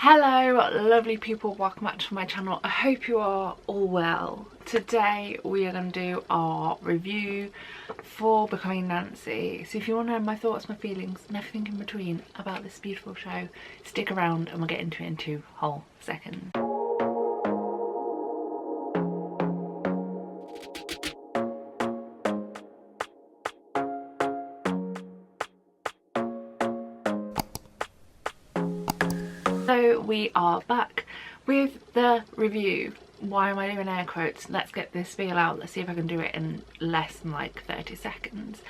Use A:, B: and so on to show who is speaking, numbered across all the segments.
A: Hello lovely people, welcome back to my channel. I hope you are all well. Today we are going to do our review for Becoming Nancy. So if you want to know my thoughts, my feelings and everything in between about this beautiful show, stick around and we'll get into it in 2 whole seconds. So we are back with the review. Why am I doing air quotes? Let's get this spiel out. Let's see if I can do it in less than like 30 seconds.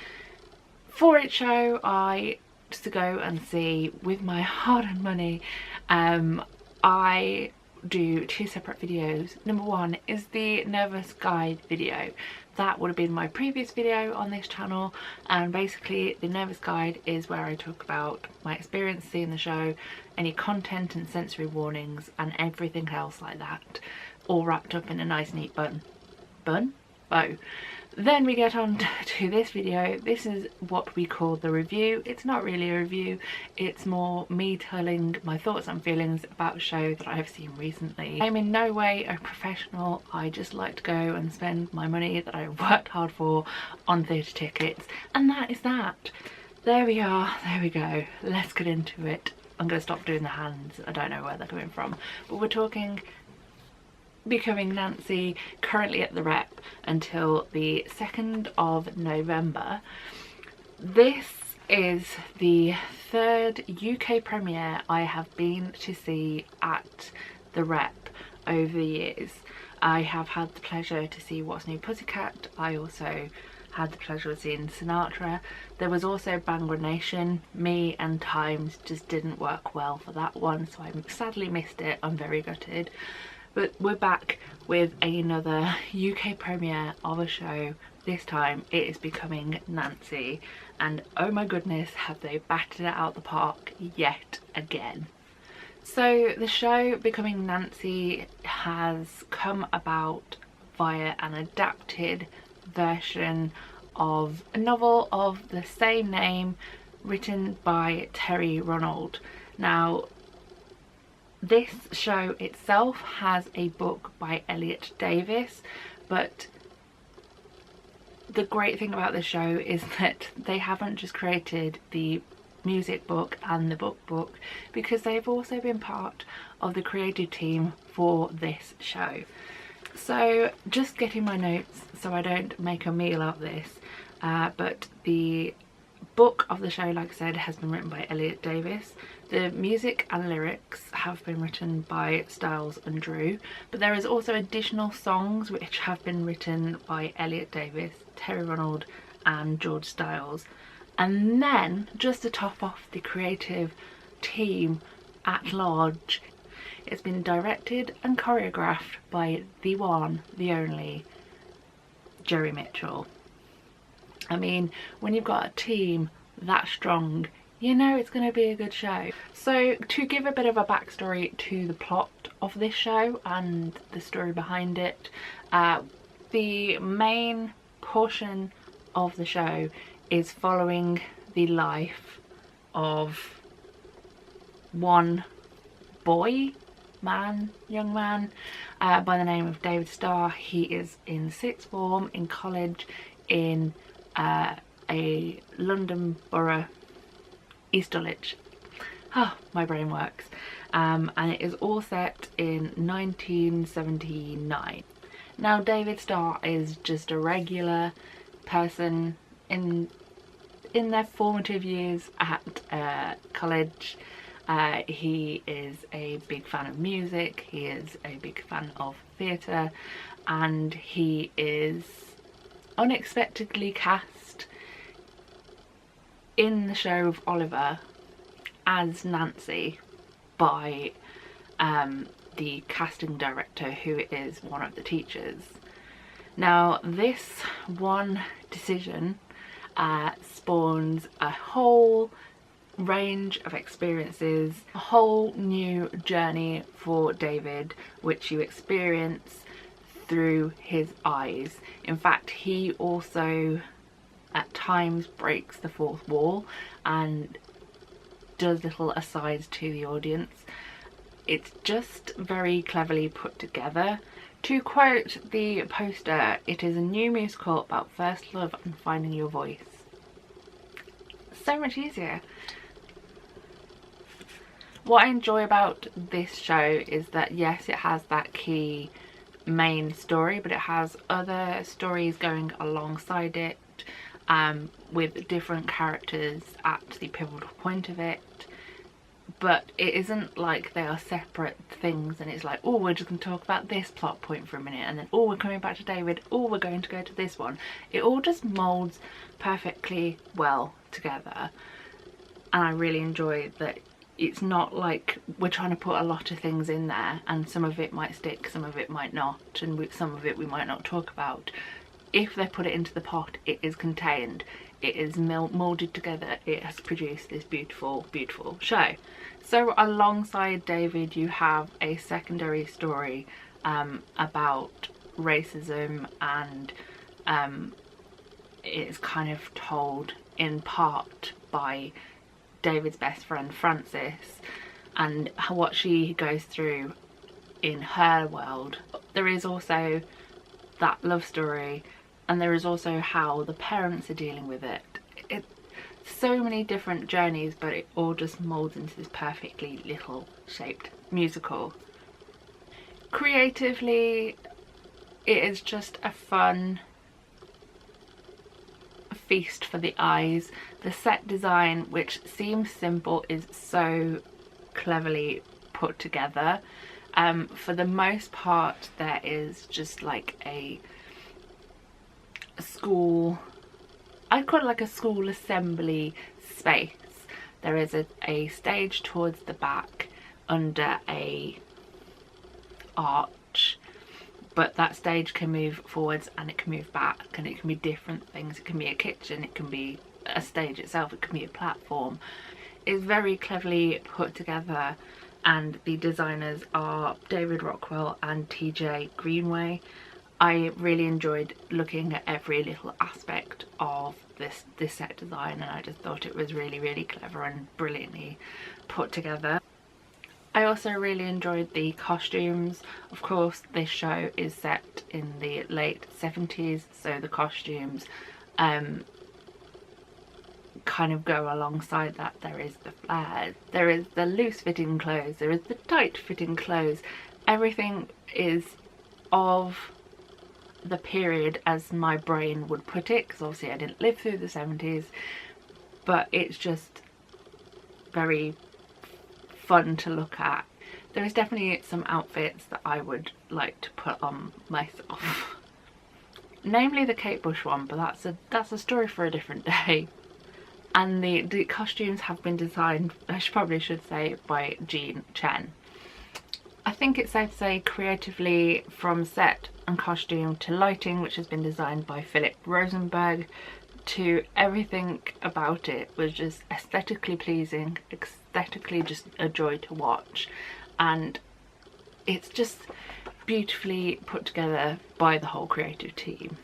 A: For each show I just to go and see with my hard-earned money, I do 2 separate videos. Number 1 is the nervous guide video. That would have been my previous video on this channel, and basically the nervous guide is where I talk about my experience seeing the show, any content and sensory warnings and everything else like that, all wrapped up in a nice neat bow. Then we get on to this video. This is what we call the review. It's not really a review, it's more me telling my thoughts and feelings about a show that I have seen recently. I'm in no way a professional. I just like to go and spend my money that I worked hard for on theatre tickets, and that is that. There we are, there we go. Let's get into it. I'm going to stop doing the hands, I don't know where they're coming from, but we're talking Becoming Nancy, currently at the Rep until the 2nd of November. This is the 3rd UK premiere I have been to see at the Rep over the years. I have had the pleasure to see What's New Pussycat. I also had the pleasure of seeing Sinatra. There was also Bangor Nation. Me and times just didn't work well for that one, so I sadly missed it. I'm very gutted. But we're back with another UK premiere of a show. This time it is Becoming Nancy, and oh my goodness, have they battered it out the park yet again. So the show Becoming Nancy has come about via an adapted version of a novel of the same name written by Terry Ronald. Now, this show itself has a book by Elliot Davis, but the great thing about this show is that they haven't just created the music book and the book, because they've also been part of the creative team for this show. So just getting my notes so I don't make a meal out of this, but the book of the show, like I said, has been written by Elliot Davis. The music and lyrics have been written by Styles and Drew, but there is also additional songs which have been written by Elliot Davis, Terry Ronald and George Styles. And then, just to top off the creative team at large, it's been directed and choreographed by the one, the only, Jerry Mitchell. I mean, when you've got a team that strong, you know it's going to be a good show. So to give a bit of a backstory to the plot of this show and the story behind it, the main portion of the show is following the life of one young man by the name of David Starr. He is in 6th form in college in a London borough, East Dulwich. Oh, my brain works. And it is all set in 1979. Now, David Starr is just a regular person in their formative years at college. He is a big fan of music, he is a big fan of theatre, and he is unexpectedly cast in the show of Oliver as Nancy by the casting director, who is one of the teachers. Now, this one decision spawns a whole range of experiences, a whole new journey for David, which you experience through his eyes. In fact, he also at times breaks the 4th wall and does little asides to the audience. it's just very cleverly put together. To quote the poster, it is a new musical about first love and finding your voice. So much easier. What I enjoy about this show is that yes, it has that key main story, but it has other stories going alongside it, with different characters at the pivotal point of it. But it isn't like they are separate things and it's like, oh, we're just going to talk about this plot point for a minute, and then, oh, we're coming back to David, oh, we're going to go to this one. It all just molds perfectly well together, and I really enjoy that. It's not like we're trying to put a lot of things in there and some of it might stick, some of it might not, and some of it we might not talk about. If they put it into the pot, it is contained, it is moulded together, it has produced this beautiful, beautiful show. So alongside David, you have a secondary story about racism, and it's kind of told in part by David's best friend Frances and what she goes through in her world. There is also that love story, and there is also how the parents are dealing with it. It's so many different journeys, but it all just molds into this perfectly little shaped musical. Creatively, it is just a fun feast for the eyes. The set design, which seems simple, is so cleverly put together. For the most part, there is just like a school, I'd call it like a school assembly space. There is a stage towards the back under a arch, but that stage can move forwards and it can move back, and it can be different things. It can be a kitchen, it can be a stage itself, it can be a platform. It's very cleverly put together, and the designers are David Rockwell and TJ Greenway. I really enjoyed looking at every little aspect of this set design, and I just thought it was really, really clever and brilliantly put together. I also really enjoyed the costumes. Of course, this show is set in the late 70s, so the costumes kind of go alongside that. There is the flares, there is the loose fitting clothes, there is the tight fitting clothes. Everything is of the period as my brain would put it, because obviously I didn't live through the 70s, but it's just very fun to look at. There is definitely some outfits that I would like to put on myself, namely the Kate Bush one, but that's a story for a different day. And the costumes have been designed, I probably should say, by Jean Chen. I think it's safe to say creatively, from set and costume to lighting, which has been designed by Philip Rosenberg, to everything about it was just aesthetically pleasing, aesthetically just a joy to watch, and it's just beautifully put together by the whole creative team.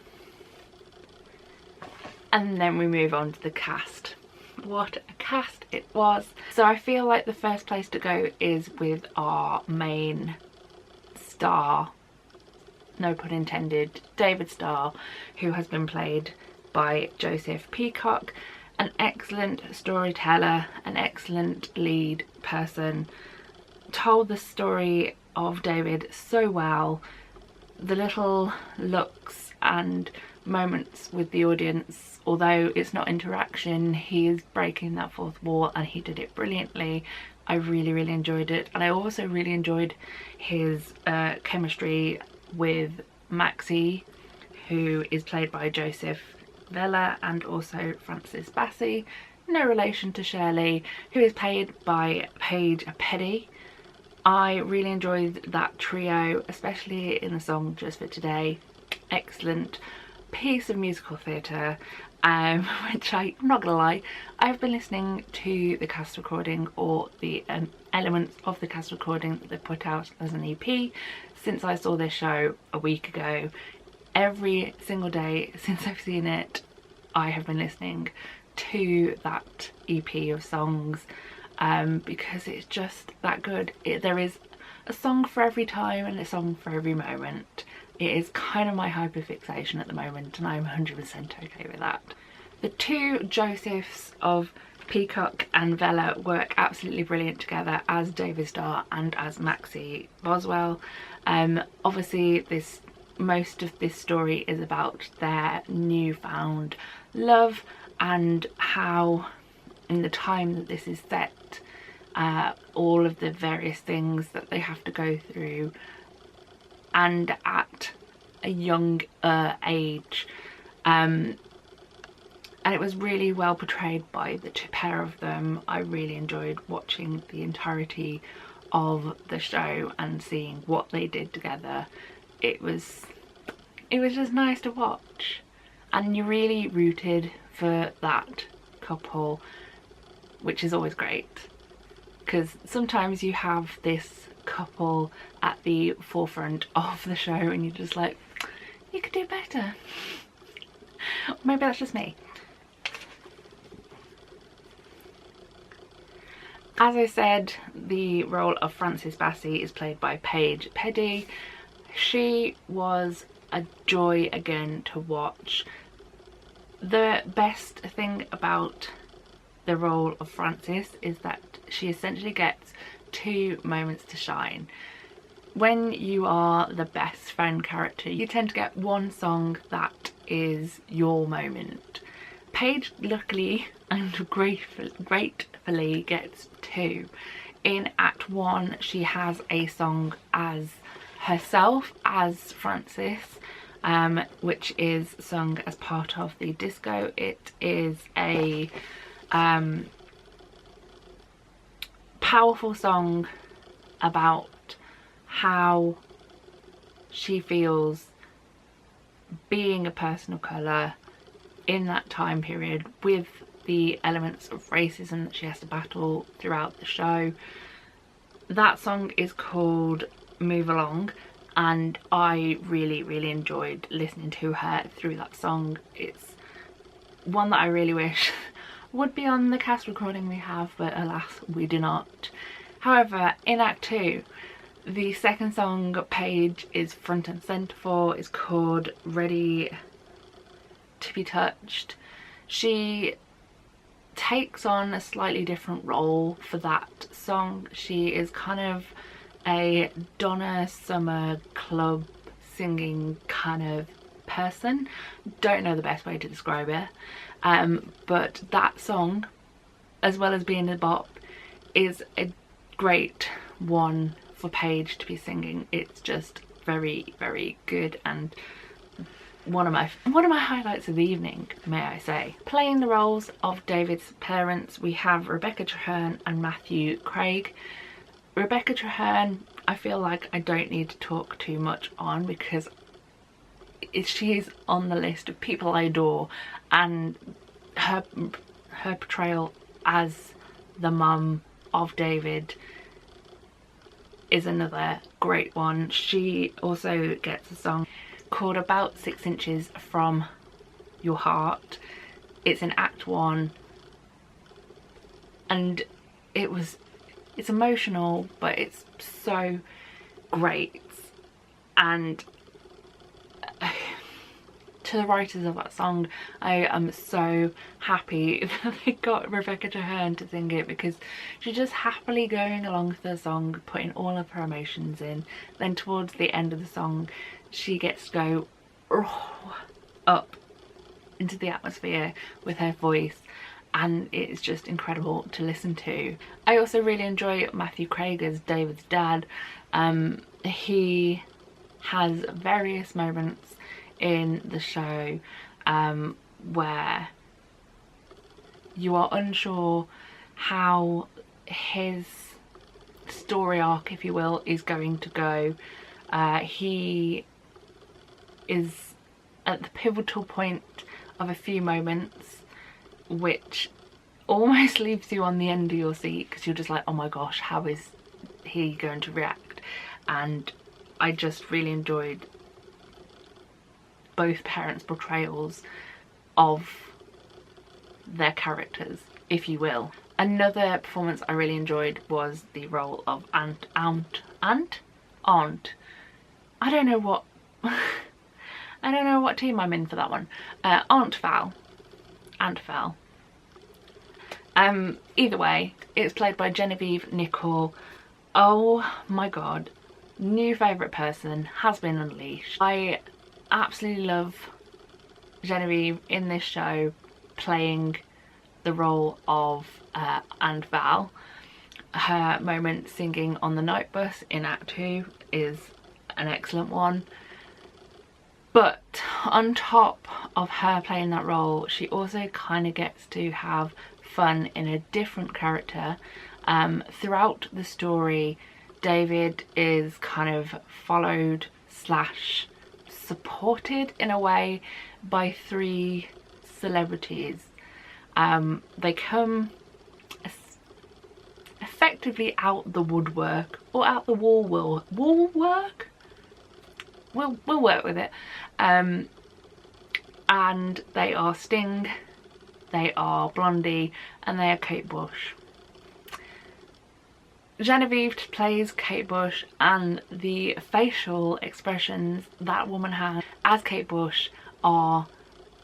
A: And then we move on to the cast. What a cast it was. So I feel like the first place to go is with our main star, no pun intended, David Starr, who has been played by Joseph Peacock. An excellent storyteller, an excellent lead person, told the story of David so well. The little looks and moments with the audience, although it's not interaction, he is breaking that fourth wall and he did it brilliantly. I really, really enjoyed it, and I also really enjoyed his chemistry with Maxie, who is played by Joseph Vella, and also Frances Bassey, no relation to Shirley, who is played by Paige Petty. I really enjoyed that trio, especially in the song Just for Today. Excellent piece of musical theatre, which I'm not gonna lie, I've been listening to the cast recording, or the elements of the cast recording that they put out as an EP, since I saw this show a week ago. Every single day since I've seen it, I have been listening to that EP of songs. because it's just that good. There is a song for every time and a song for every moment. It is kind of my hyperfixation at the moment, and I'm 100% okay with that. The two Josephs of Peacock and Vella work absolutely brilliant together as David Starr and as Maxie Boswell. Obviously most of this story is about their newfound love and how, in the time that this is set, all of the various things that they have to go through, and at a young age. And it was really well portrayed by the pair of them. I really enjoyed watching the entirety of the show and seeing what they did together. It was just nice to watch, and you really rooted for that couple, which is always great, because sometimes you have this couple at the forefront of the show and you're just like, you could do better. Maybe that's just me. As I said, the role of Frances Bassey is played by Paige Peddy. She was a joy again to watch. The best thing about the role of Frances is that she essentially gets 2 moments to shine. When you are the best friend character, you tend to get one song that is your moment. Paige luckily and gratefully gets 2. In Act 1 she has a song as herself, as Frances, which is sung as part of the disco. It is a powerful song about how she feels being a person of colour in that time period, with the elements of racism that she has to battle throughout the show. That song is called Move Along, and I really enjoyed listening to her through that song. It's one that I really wish would be on the cast recording we have, but alas, we do not. However, in Act 2, the second song Paige is front and centre for is called Ready to Be Touched. She takes on a slightly different role for that song. She is kind of a Donna Summer club singing kind of person. Don't know the best way to describe it, but that song, as well as being a bop, is a great one for Paige to be singing. It's just very good, and one of my highlights of the evening, may I say. Playing the roles of David's parents, we have Rebecca Traherne and Matthew Craig. Rebecca Traherne, I feel like I don't need to talk too much on, because she's on the list of people I adore, and her portrayal as the mum of David is another great one. She also gets a song called About 6 Inches From Your Heart. It's in Act 1, and it's emotional, but it's so great. And to the writers of that song, I am so happy that they got Rebecca Traherne to sing it, because she's just happily going along with the song, putting all of her emotions in. Then towards the end of the song, she gets to go up into the atmosphere with her voice, and it's just incredible to listen to. I also really enjoy Matthew Craig as David's dad. He has various moments in the show where you are unsure how his story arc, if you will, is going to go. He is at the pivotal point of a few moments, which almost leaves you on the end of your seat, because you're just like, oh my gosh, how is he going to react? And I just really enjoyed both parents' portrayals of their characters, if you will. Another performance I really enjoyed was the role of Aunt. I don't know what I don't know what team I'm in for that one. Aunt Val. Either way, it's played by Genevieve Nicole. Oh my god, new favourite person has been unleashed. I absolutely love Genevieve in this show, playing the role of Aunt Val. Her moment singing on the night bus in Act 2 is an excellent one. But on top of her playing that role, she also kind of gets to have fun in a different character. Throughout the story, David is kind of followed slash supported in a way by 3 celebrities. They come effectively out the woodwork, or out the wool work. We'll work with it. And they are Sting, they are Blondie, and they are Kate Bush. Genevieve plays Kate Bush, and the facial expressions that woman has as Kate Bush are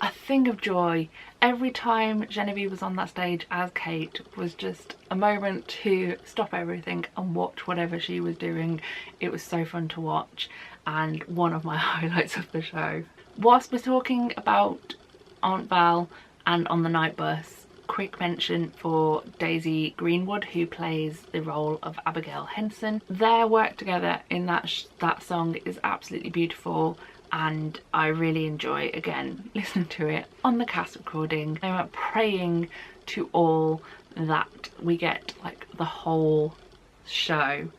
A: a thing of joy. Every time Genevieve was on that stage as Kate was just a moment to stop everything and watch whatever she was doing. It was so fun to watch, and one of my highlights of the show. Whilst we're talking about Aunt Val and On the Night Bus, quick mention for Daisy Greenwood, who plays the role of Abigail Henson. Their work together in that song is absolutely beautiful, and I really enjoy, again, listening to it on the cast recording. I'm praying to all that we get like the whole show,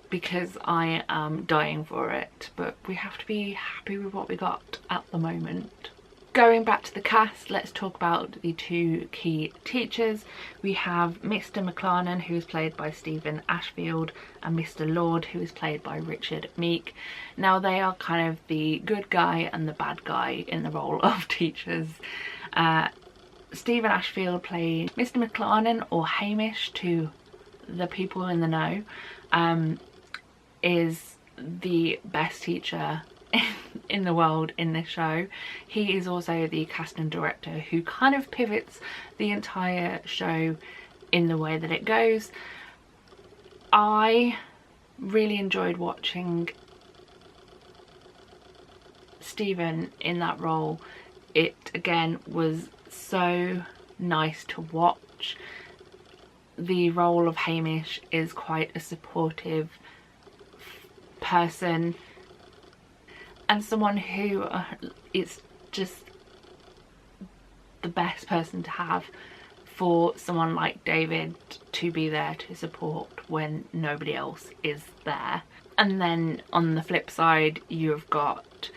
A: because I am dying for it, but we have to be happy with what we got at the moment. Going back to the cast, let's talk about the 2 key teachers. We have Mr. McLarnon, who is played by Stephen Ashfield, and Mr. Lord, who is played by Richard Meek. Now, they are kind of the good guy and the bad guy in the role of teachers. Stephen Ashfield played Mr. McLarnon, or Hamish to the people in the know, is the best teacher in the world in this show. He is also the casting director who kind of pivots the entire show in the way that it goes. I really enjoyed watching Stephen in that role. It again was so nice to watch. The role of Hamish is quite a supportive person, and someone who is just the best person to have for someone like David to be there to support when nobody else is there. And then on the flip side, you've got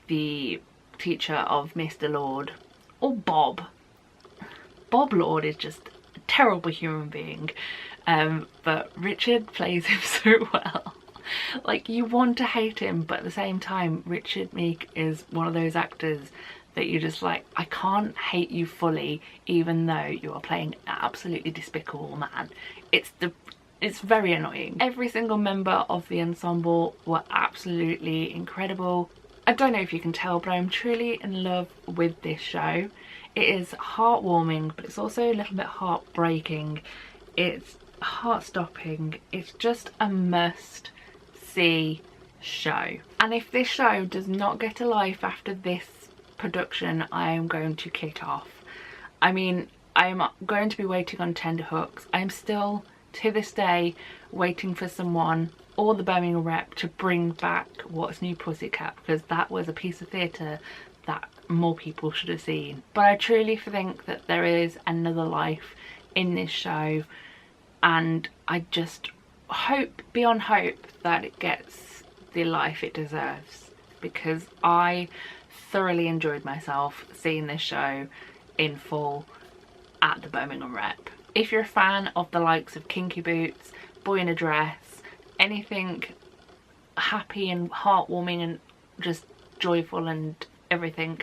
A: the teacher of Mr. Lord, or Bob. Bob Lord is just a terrible human being, but Richard plays him so well. Like, you want to hate him, but at the same time, Richard Meek is one of those actors that you're just like, I can't hate you fully, even though you are playing an absolutely despicable man. It's very annoying. Every single member of the ensemble were absolutely incredible. I don't know if you can tell, but I'm truly in love with this show. It is heartwarming, but it's also a little bit heartbreaking. It's heart-stopping. It's just a must see show. And if this show does not get a life after this production, I am going to kick off. I mean, I'm going to be waiting on tenterhooks. I'm still to this day waiting for someone or the Birmingham rep to bring back What's New Pussycat, because that was a piece of theatre that more people should have seen. But I truly think that there is another life in this show, and I just hope beyond hope that it gets the life it deserves, because I thoroughly enjoyed myself seeing this show in full at the Birmingham rep. If you're a fan of the likes of Kinky Boots, Boy in a Dress, anything happy and heartwarming and just joyful and everything,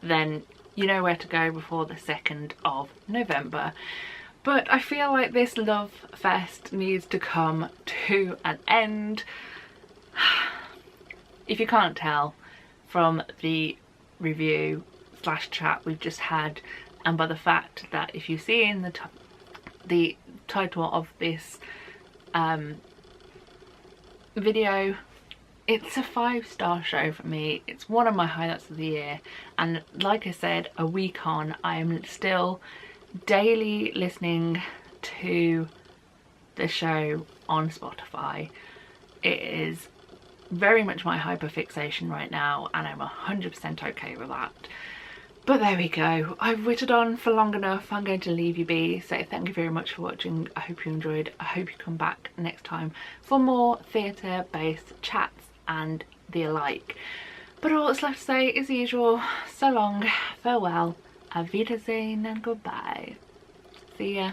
A: then you know where to go before the 2nd of November. But I feel like this love fest needs to come to an end. If you can't tell from the review / chat we've just had, and by the fact that if you see in the title of this video, it's a 5-star show for me. It's one of my highlights of the year, and like I said, a week on, I am still daily listening to the show on Spotify. It is very much my hyperfixation right now, and I'm 100% okay with that. But there we go, I've wittered on for long enough. I'm going to leave you be. So thank you very much for watching. I hope you enjoyed. I hope you come back next time for more theatre based chats and the alike. But all that's left to say is the usual: so long, farewell, auf Wiedersehen and goodbye. See ya.